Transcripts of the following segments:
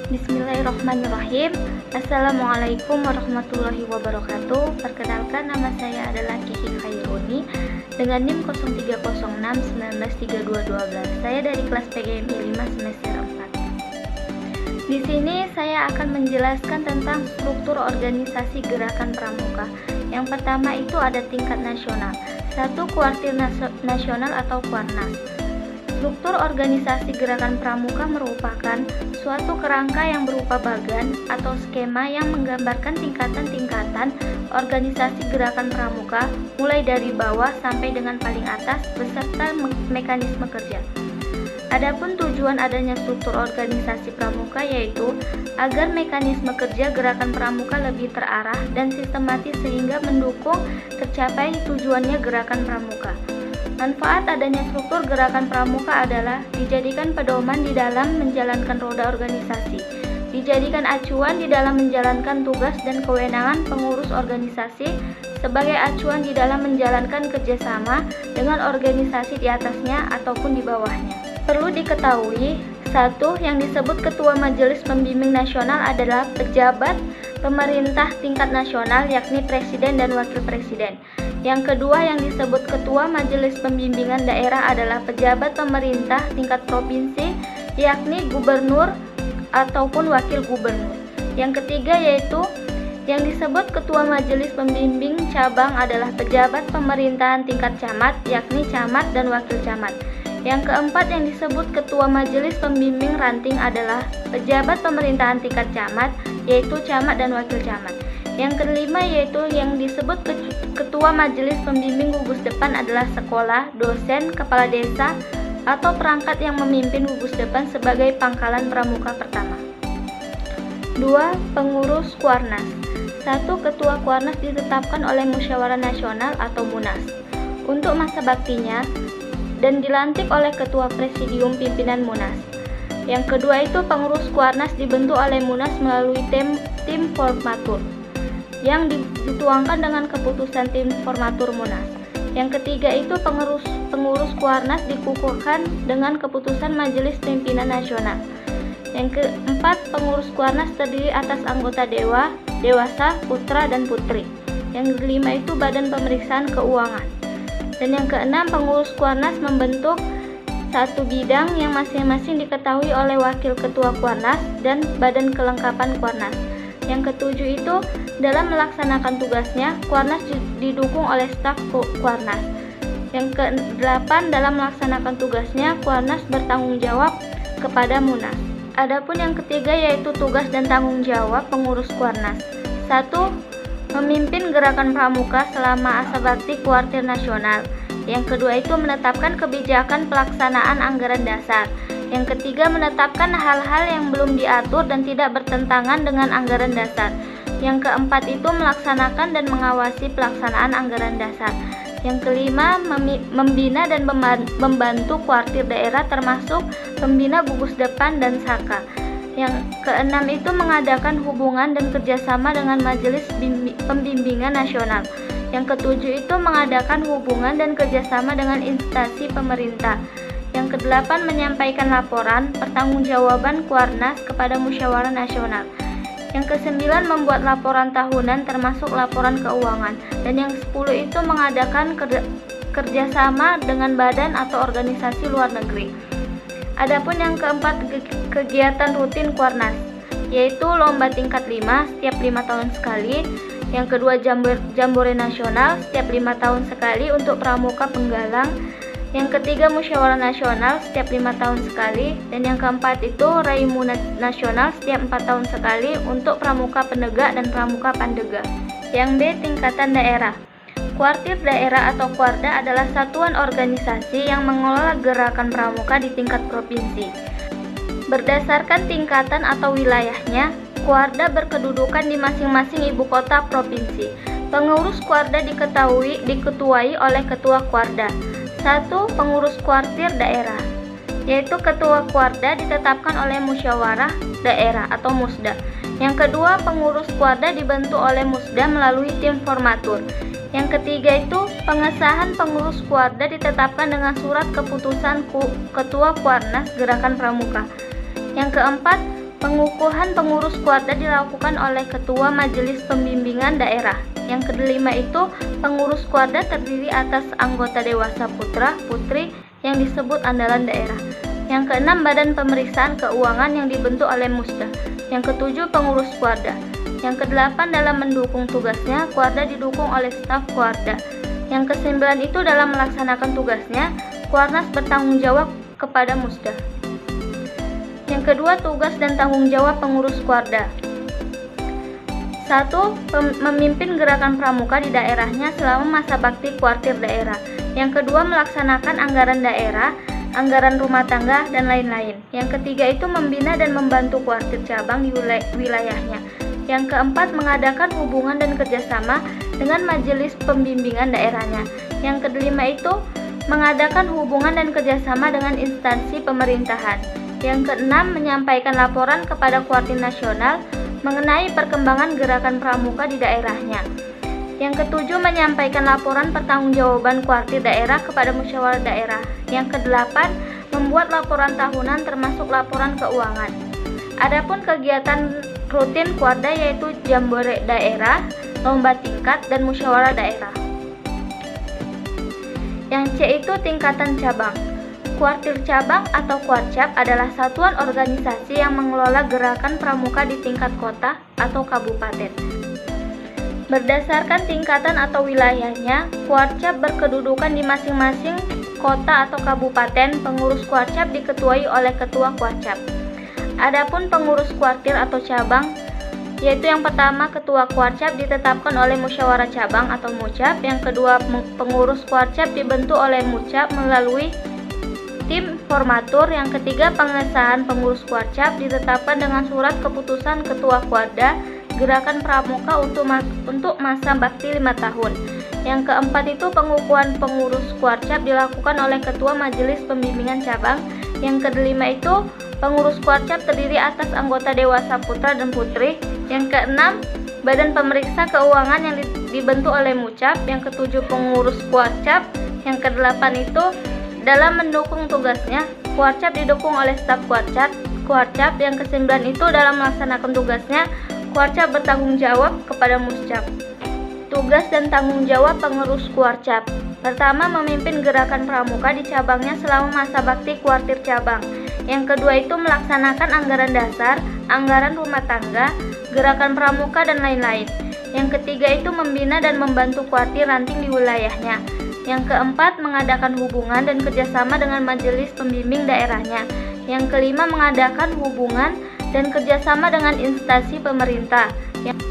Bismillahirrahmanirrahim. Assalamualaikum warahmatullahi wabarakatuh. Perkenalkan, nama saya adalah Kiki Khairuni dengan NIM 0306193212. Saya dari kelas PGMI 5 semester 4. Di sini saya akan menjelaskan tentang struktur organisasi Gerakan Pramuka. Yang pertama itu ada tingkat nasional. 1. Kuartir nasional atau Kuarnas. Struktur organisasi Gerakan Pramuka merupakan suatu kerangka yang berupa bagan atau skema yang menggambarkan tingkatan-tingkatan organisasi Gerakan Pramuka mulai dari bawah sampai dengan paling atas beserta mekanisme kerja. Adapun tujuan adanya struktur organisasi Pramuka yaitu agar mekanisme kerja Gerakan Pramuka lebih terarah dan sistematis sehingga mendukung tercapai tujuannya Gerakan Pramuka. Manfaat adanya struktur Gerakan Pramuka adalah dijadikan pedoman di dalam menjalankan roda organisasi, dijadikan acuan di dalam menjalankan tugas dan kewenangan pengurus organisasi, sebagai acuan di dalam menjalankan kerjasama dengan organisasi di atasnya ataupun di bawahnya. Perlu diketahui, 1. Yang disebut Ketua Majelis Pembimbing Nasional adalah pejabat pemerintah tingkat nasional, yakni Presiden dan Wakil Presiden. Yang kedua yang disebut Ketua Majelis Pembimbingan Daerah adalah pejabat pemerintah tingkat provinsi, yakni Gubernur ataupun Wakil Gubernur. Yang ketiga yaitu yang disebut Ketua Majelis Pembimbing Cabang adalah pejabat pemerintahan tingkat camat, yakni camat dan wakil camat. Yang keempat yang disebut Ketua Majelis Pembimbing Ranting adalah pejabat pemerintahan tingkat camat, yaitu camat dan wakil camat. Yang kelima yaitu yang disebut Ketua Majelis Pembimbing Gugus Depan adalah sekolah, dosen, kepala desa, atau perangkat yang memimpin gugus depan sebagai pangkalan pramuka pertama. 2. Pengurus Kuarnas. 1. Ketua Kuarnas ditetapkan oleh Musyawarah Nasional atau Munas untuk masa baktinya dan dilantik oleh Ketua Presidium Pimpinan Munas. Yang kedua itu pengurus Kuarnas dibentuk oleh Munas melalui tim formatur yang dituangkan dengan keputusan tim formatur Munas. Yang ketiga itu pengurus Kuarnas dikukuhkan dengan keputusan Majelis Pimpinan Nasional. Yang keempat, pengurus Kuarnas terdiri atas anggota dewasa, putra dan putri. Yang kelima itu Badan Pemeriksaan Keuangan. Dan yang keenam, pengurus Kuarnas membentuk satu bidang yang masing-masing diketahui oleh Wakil Ketua Kuarnas dan Badan Kelengkapan Kuarnas. Yang ketujuh itu dalam melaksanakan tugasnya, Kuarnas didukung oleh staf Kuarnas. Yang ke-8 dalam melaksanakan tugasnya, Kuarnas bertanggung jawab kepada Munas. Adapun yang ketiga yaitu tugas dan tanggung jawab pengurus Kuarnas. 1. Memimpin Gerakan Pramuka selama asa bakti Kuartir Nasional. Yang kedua itu menetapkan kebijakan pelaksanaan anggaran dasar. Yang ketiga menetapkan hal-hal yang belum diatur dan tidak bertentangan dengan anggaran dasar. Yang keempat itu melaksanakan dan mengawasi pelaksanaan anggaran dasar. Yang kelima membina dan membantu kuartir daerah termasuk pembina gugus depan dan saka. Yang keenam itu mengadakan hubungan dan kerjasama dengan Majelis Pembimbingan Nasional. Yang ketujuh itu mengadakan hubungan dan kerjasama dengan instansi pemerintah. Yang kedelapan menyampaikan laporan pertanggungjawaban Kuarnas kepada Musyawarah Nasional. Yang kesembilan membuat laporan tahunan termasuk laporan keuangan. Dan yang 10 itu mengadakan kerjasama dengan badan atau organisasi luar negeri. Adapun yang keempat kegiatan rutin Kuarnas, yaitu lomba tingkat 5 setiap 5 tahun sekali. Yang kedua jambore nasional setiap 5 tahun sekali untuk pramuka penggalang. Yang ketiga musyawarah nasional setiap 5 tahun sekali. Dan yang keempat itu raimu nasional setiap 4 tahun sekali untuk pramuka penegak dan pramuka pandega. Yang B, tingkatan daerah. Kuartir daerah atau Kuarda adalah satuan organisasi yang mengelola gerakan pramuka di tingkat provinsi. Berdasarkan tingkatan atau wilayahnya, Kuarda berkedudukan di masing-masing ibu kota provinsi. Pengurus Kuarda diketuai oleh Ketua Kuarda. 1. Pengurus Kuartir daerah, yaitu Ketua Kuarda ditetapkan oleh Musyawarah Daerah atau Musda. Yang kedua, pengurus Kuarda dibentuk oleh Musda melalui tim formatur. Yang ketiga itu pengesahan pengurus Kuarda ditetapkan dengan surat keputusan Ketua Kuarnas Gerakan Pramuka. Yang keempat, Pengukuhan pengurus Kuarda dilakukan oleh Ketua Majelis Pembimbingan Daerah. Yang kelima itu, pengurus Kuarda terdiri atas anggota dewasa putra-putri yang disebut andalan daerah. Yang keenam, badan pemeriksaan keuangan yang dibentuk oleh Musda. Yang ketujuh, pengurus Kuarda. Yang kedelapan, dalam mendukung tugasnya, Kuarda didukung oleh staf Kuarda. Yang kesembilan itu, dalam melaksanakan tugasnya, Kuarnas bertanggung jawab kepada Musda. Yang kedua, tugas dan tanggung jawab pengurus Kuarda. 1. Memimpin gerakan pramuka di daerahnya selama masa bakti kuartir daerah. Yang kedua, melaksanakan anggaran daerah, anggaran rumah tangga, dan lain-lain. Yang ketiga itu membina dan membantu kuartir cabang di wilayahnya. Yang keempat, mengadakan hubungan dan kerjasama dengan majelis pembimbingan daerahnya. Yang kelima itu, mengadakan hubungan dan kerjasama dengan instansi pemerintahan. Yang keenam, menyampaikan laporan kepada Kuartir Nasional mengenai perkembangan gerakan pramuka di daerahnya. Yang ketujuh, menyampaikan laporan pertanggungjawaban kuartir daerah kepada musyawarah daerah. Yang kedelapan, membuat laporan tahunan termasuk laporan keuangan. Adapun kegiatan rutin Kuarda yaitu jambore daerah, lomba tingkat, dan musyawarah daerah. Yang C itu tingkatan cabang. Kuartir cabang atau Kuarcap adalah satuan organisasi yang mengelola gerakan pramuka di tingkat kota atau kabupaten. Berdasarkan tingkatan atau wilayahnya, Kuarcap berkedudukan di masing-masing kota atau kabupaten. Pengurus Kuarcap diketuai oleh ketua Kuarcap. Adapun pengurus kuartir atau cabang, yaitu yang pertama, ketua Kuarcap ditetapkan oleh musyawarah cabang atau Mucap. Yang kedua, pengurus Kuarcap dibentuk oleh Mucap melalui tim formatur. Yang ketiga, pengesahan pengurus Kuarcap ditetapkan dengan surat keputusan ketua Kuarda gerakan pramuka untuk masa bakti 5 tahun. Yang keempat itu, pengukuhan pengurus Kuarcap dilakukan oleh ketua majelis pembimbingan cabang. Yang kelima itu, pengurus Kuarcap terdiri atas anggota dewasa putra dan putri. Yang keenam, badan pemeriksa keuangan yang dibentuk oleh Mucap. Yang ketujuh, pengurus Kuarcap. Yang kedelapan itu, dalam mendukung tugasnya, Kuarcap didukung oleh staf Kuarcap. Yang kesembilan itu, dalam melaksanakan tugasnya, Kuarcap bertanggung jawab kepada Muscap. Tugas dan tanggung jawab pengurus Kuarcap. Pertama, memimpin gerakan pramuka di cabangnya selama masa bakti kuartir cabang. Yang kedua itu, melaksanakan anggaran dasar, anggaran rumah tangga, gerakan pramuka, dan lain-lain. Yang ketiga itu, membina dan membantu kuartir ranting di wilayahnya. Yang keempat, mengadakan hubungan dan kerjasama dengan majelis pembimbing daerahnya. Yang kelima, mengadakan hubungan dan kerjasama dengan instansi pemerintah. Yang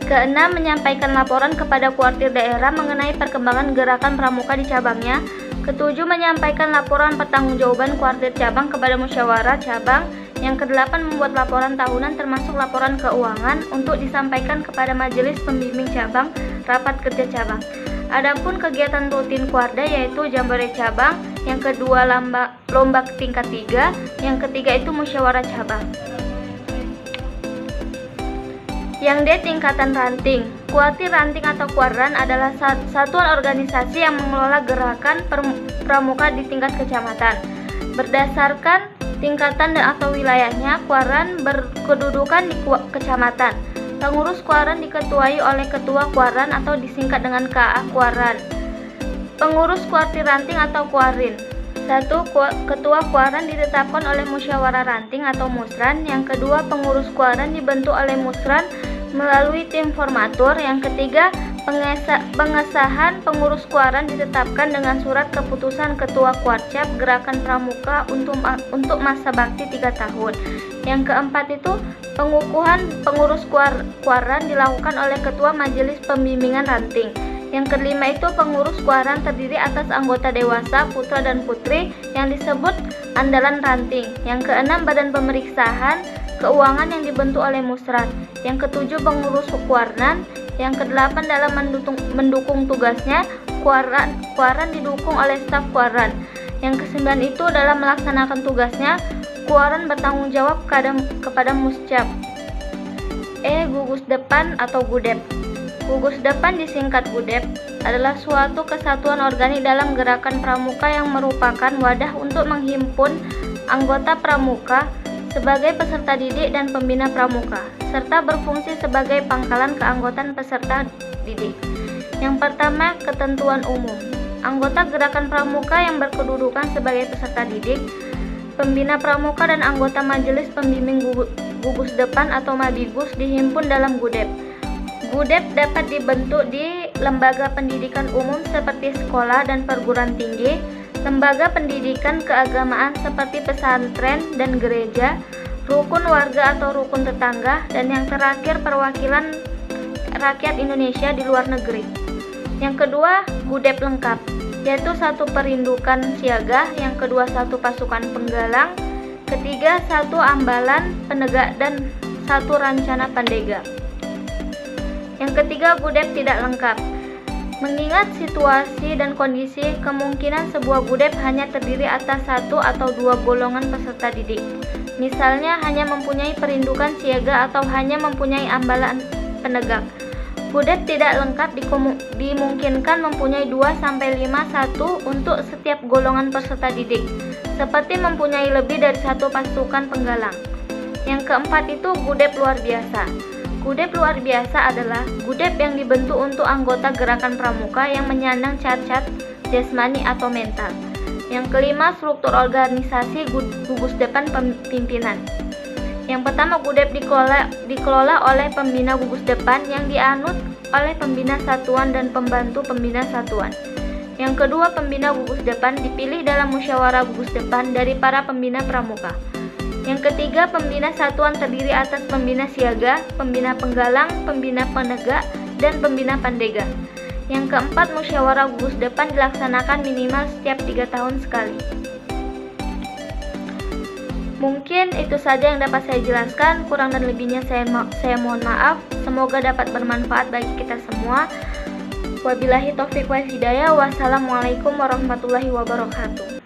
keenam, menyampaikan laporan kepada kuartir daerah mengenai perkembangan gerakan pramuka di cabangnya. Ketujuh, menyampaikan laporan pertanggungjawaban kuartir cabang kepada musyawarah cabang. Yang kedelapan, membuat laporan tahunan termasuk laporan keuangan untuk disampaikan kepada majelis pembimbing cabang, rapat kerja cabang. Adapun kegiatan rutin Kuarda yaitu jambore cabang, yang kedua lomba tingkat 3, yang ketiga itu musyawarah cabang. Yang D, tingkatan ranting. Kuartir ranting atau kuaran adalah satuan organisasi yang mengelola gerakan pramuka di tingkat kecamatan. Berdasarkan tingkatan dan atau wilayahnya, kuaran berkedudukan di kecamatan. Pengurus kuaran diketuai oleh ketua kuaran atau disingkat dengan KA kuaran. Pengurus kuartir ranting atau kuarin. 1. Ketua kuaran ditetapkan oleh musyawarah ranting atau musran. Yang kedua, pengurus kuaran dibentuk oleh musran melalui tim formatur. Yang ketiga, pengesahan pengurus kuaran ditetapkan dengan surat keputusan ketua Kuarcap gerakan pramuka untuk masa bakti 3 tahun. Yang keempat itu, pengukuhan pengurus kuaran dilakukan oleh ketua majelis pembimbingan ranting. Yang kelima itu, pengurus kuaran terdiri atas anggota dewasa putra dan putri yang disebut andalan ranting. Yang keenam, badan pemeriksaan keuangan yang dibentuk oleh musran. Yang ketujuh, pengurus kuaran. Yang kedelapan, dalam mendukung tugasnya, kuaran didukung oleh staf kuaran. Yang kesembilan itu, dalam melaksanakan tugasnya, kuaran bertanggung jawab kepada Muscap. E. Gugus depan atau Gudep. Gugus depan disingkat Gudep adalah suatu kesatuan organik dalam gerakan pramuka yang merupakan wadah untuk menghimpun anggota pramuka sebagai peserta didik dan pembina pramuka, serta berfungsi sebagai pangkalan keanggotaan peserta didik. Yang pertama, ketentuan umum. Anggota gerakan pramuka yang berkedudukan sebagai peserta didik, pembina pramuka dan anggota majelis pembimbing gugus depan atau Mabigus dihimpun dalam GUDEP. GUDEP dapat dibentuk di lembaga pendidikan umum seperti sekolah dan perguruan tinggi, lembaga pendidikan keagamaan seperti pesantren dan gereja, rukun warga atau rukun tetangga, dan yang terakhir perwakilan rakyat Indonesia di luar negeri. Yang kedua, GUDEP lengkap, yaitu 1 perindukan siaga, yang kedua 1 pasukan penggalang, ketiga 1 ambalan penegak, dan 1 rancana pandega. Yang ketiga, GUDEP tidak lengkap. Mengingat situasi dan kondisi, kemungkinan sebuah GUDEP hanya terdiri atas 1 atau 2 golongan peserta didik. Misalnya hanya mempunyai perindukan siaga atau hanya mempunyai ambalan penegak. GUDEP tidak lengkap dimungkinkan mempunyai 2-5 1 untuk setiap golongan peserta didik, seperti mempunyai lebih dari 1 pasukan penggalang. Yang keempat itu GUDEP luar biasa. GUDEP luar biasa adalah GUDEP yang dibentuk untuk anggota gerakan pramuka yang menyandang cacat jasmani atau mental. Yang kelima, struktur organisasi gugus depan pimpinan. Yang pertama, GUDEP dikelola oleh pembina gugus depan yang dianut oleh pembina satuan dan pembantu pembina satuan. Yang kedua, pembina gugus depan dipilih dalam musyawarah gugus depan dari para pembina pramuka. Yang ketiga, pembina satuan terdiri atas pembina siaga, pembina penggalang, pembina penegak, dan pembina pandega. Yang keempat, musyawarah gugus depan dilaksanakan minimal setiap 3 tahun sekali. Mungkin itu saja yang dapat saya jelaskan, kurang dan lebihnya saya mohon maaf. Semoga dapat bermanfaat bagi kita semua. Wabillahi taufiq wal hidayah. Wassalamualaikum warahmatullahi wabarakatuh.